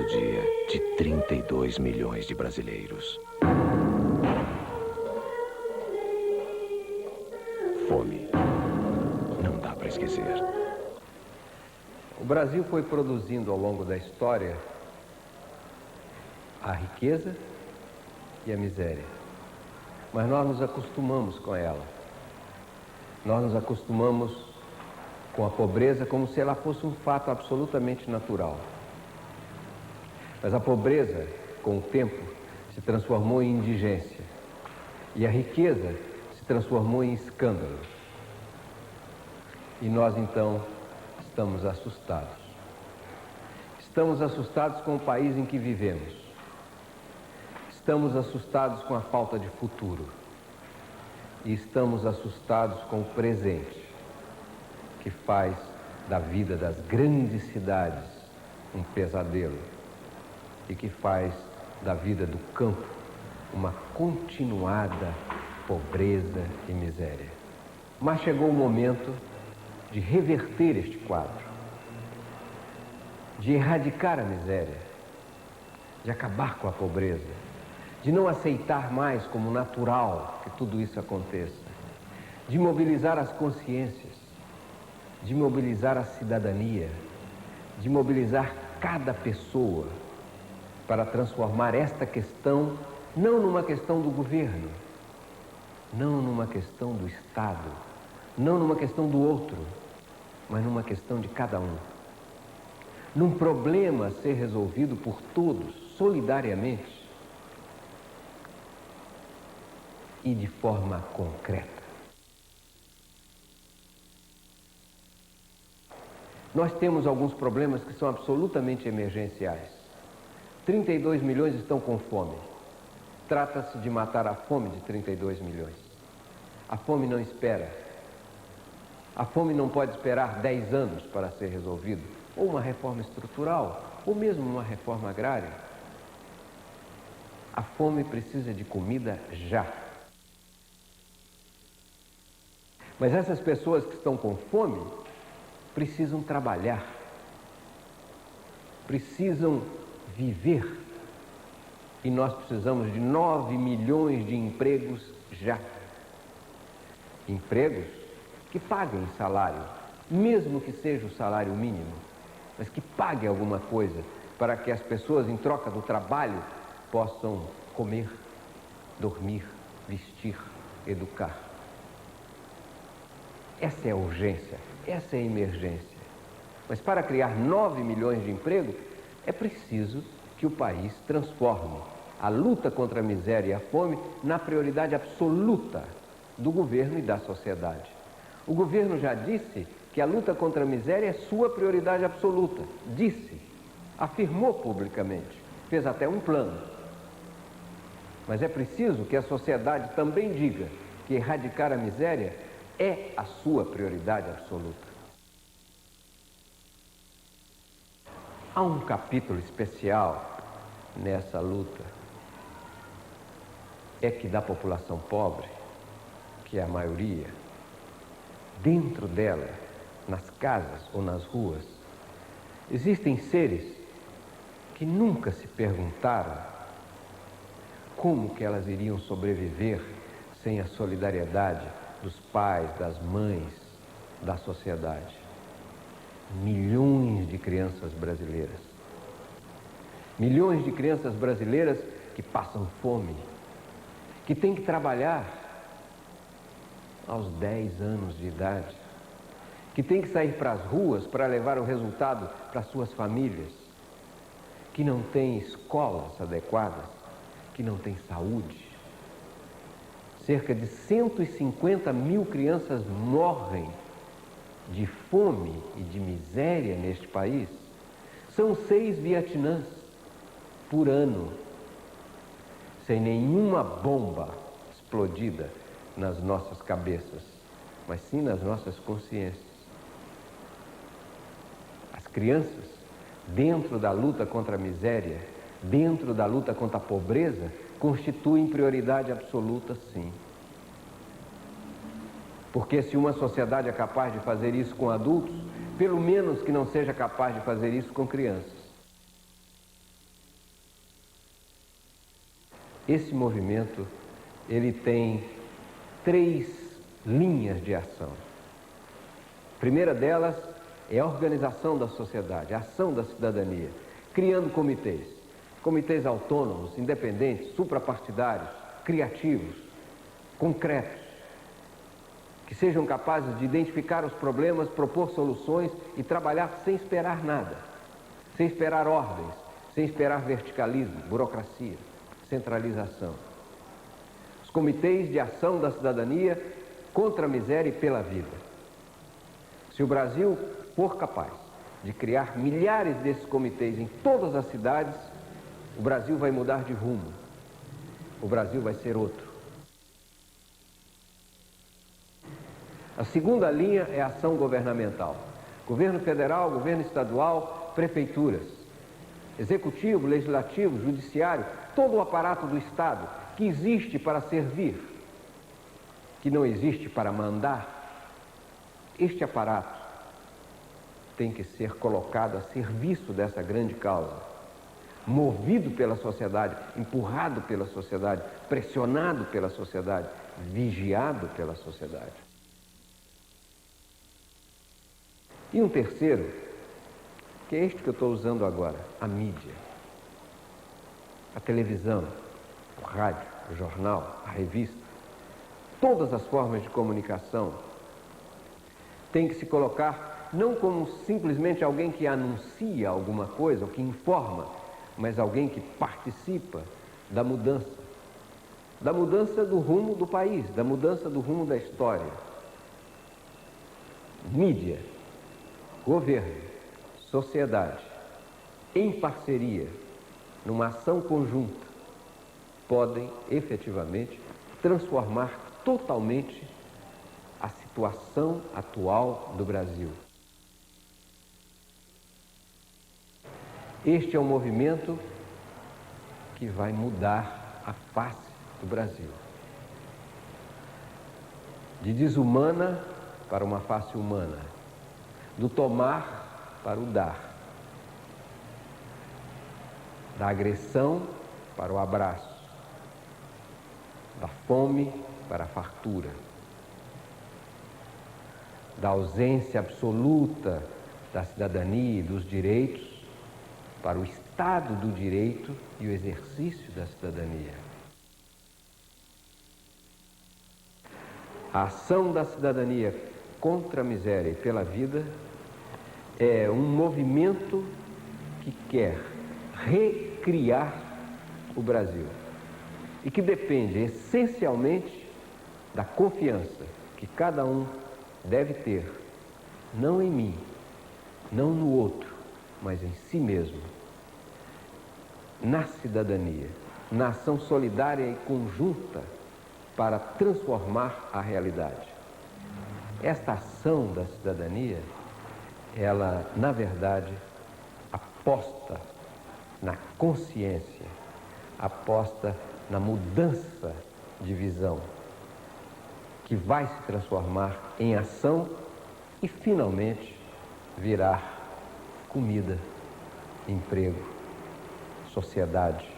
dia de 32 milhões de brasileiros. Fome. Não dá para esquecer. O Brasil foi produzindo ao longo da história a riqueza e a miséria. Mas nós nos acostumamos com ela. Nós nos acostumamos com a pobreza como se ela fosse um fato absolutamente natural. Mas a pobreza, com o tempo, se transformou em indigência. E a riqueza se transformou em escândalo. E nós, então, estamos assustados. Estamos assustados com o país em que vivemos. Estamos assustados com a falta de futuro. E estamos assustados com o presente, que faz da vida das grandes cidades um pesadelo e que faz da vida do campo uma continuada pobreza e miséria. Mas chegou o momento de reverter este quadro, de erradicar a miséria, de acabar com a pobreza, de não aceitar mais como natural que tudo isso aconteça, de mobilizar as consciências, de mobilizar a cidadania, de mobilizar cada pessoa para transformar esta questão não numa questão do governo, não numa questão do Estado, não numa questão do outro, mas numa questão de cada um. Num problema a ser resolvido por todos, solidariamente e de forma concreta. Nós temos alguns problemas que são absolutamente emergenciais. 32 milhões estão com fome. Trata-se de matar a fome de 32 milhões. A fome não espera. A fome não pode esperar 10 anos para ser resolvido, ou uma reforma estrutural, ou mesmo uma reforma agrária. A fome precisa de comida já. Mas essas pessoas que estão com fome precisam trabalhar, precisam viver. E nós precisamos de 9 milhões de empregos já. Empregos que paguem salário, mesmo que seja o salário mínimo, mas que paguem alguma coisa para que as pessoas, em troca do trabalho, possam comer, dormir, vestir, educar. Essa é a urgência, essa é a emergência. Mas para criar 9 milhões de empregos, é preciso que o país transforme a luta contra a miséria e a fome na prioridade absoluta do governo e da sociedade. O governo já disse que a luta contra a miséria é sua prioridade absoluta. Disse, afirmou publicamente, fez até um plano. Mas é preciso que a sociedade também diga que erradicar a miséria é a sua prioridade absoluta. Há um capítulo especial nessa luta, é que da população pobre, que é a maioria, dentro dela, nas casas ou nas ruas, existem seres que nunca se perguntaram como que elas iriam sobreviver sem a solidariedade dos pais, das mães, da sociedade. Milhões de crianças brasileiras. Milhões de crianças brasileiras que passam fome, que têm que trabalhar aos 10 anos de idade, que têm que sair para as ruas para levar o resultado para suas famílias, que não têm escolas adequadas, que não têm saúde. Cerca de 150 mil crianças morrem de fome e de miséria neste país. São 6 Vietnãs por ano, sem nenhuma bomba explodida nas nossas cabeças, mas sim nas nossas consciências. As crianças, dentro da luta contra a miséria, dentro da luta contra a pobreza, constituem prioridade absoluta, sim. Porque se uma sociedade é capaz de fazer isso com adultos, pelo menos que não seja capaz de fazer isso com crianças. esse movimento, ele tem 3 linhas de ação. A primeira delas é a organização da sociedade, a ação da cidadania, criando comitês autônomos, independentes, suprapartidários, criativos, concretos, que sejam capazes de identificar os problemas, propor soluções e trabalhar sem esperar nada, sem esperar ordens, sem esperar verticalismo, burocracia, centralização. Os comitês de ação da cidadania contra a miséria e pela vida. Se o Brasil for capaz de criar milhares desses comitês em todas as cidades, o Brasil vai mudar de rumo. O Brasil vai ser outro. A segunda linha é a ação governamental. Governo federal, governo estadual, prefeituras, executivo, legislativo, judiciário, todo o aparato do Estado que existe para servir, que não existe para mandar. Este aparato tem que ser colocado a serviço dessa grande causa, movido pela sociedade, empurrado pela sociedade, pressionado pela sociedade, vigiado pela sociedade. E um terceiro, que é este que eu estou usando agora, a mídia, a televisão, o rádio, o jornal, a revista, todas as formas de comunicação tem que se colocar não como simplesmente alguém que anuncia alguma coisa ou que informa, mas alguém que participa da mudança do rumo do país, da mudança do rumo da história. Mídia, governo, sociedade, em parceria, numa ação conjunta, podem efetivamente transformar totalmente a situação atual do Brasil. Este é um movimento que vai mudar a face do Brasil. De desumana para uma face humana, do tomar para o dar, da agressão para o abraço, da fome para a fartura, da ausência absoluta da cidadania e dos direitos para o Estado do direito e o exercício da cidadania. A ação da cidadania contra a miséria e pela vida é um movimento que quer recriar o Brasil e que depende essencialmente da confiança que cada um deve ter, não em mim, não no outro, mas em si mesmo, na cidadania, na ação solidária e conjunta para transformar a realidade. Esta ação da cidadania, ela, na verdade, aposta na consciência, aposta na mudança de visão, que vai se transformar em ação e, finalmente, virar comida, emprego, sociedade,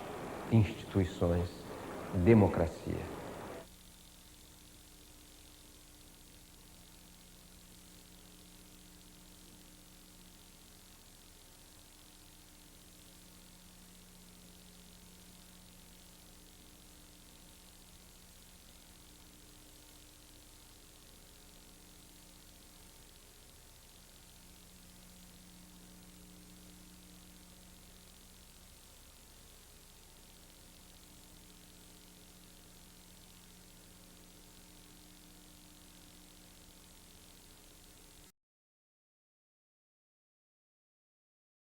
instituições, democracia.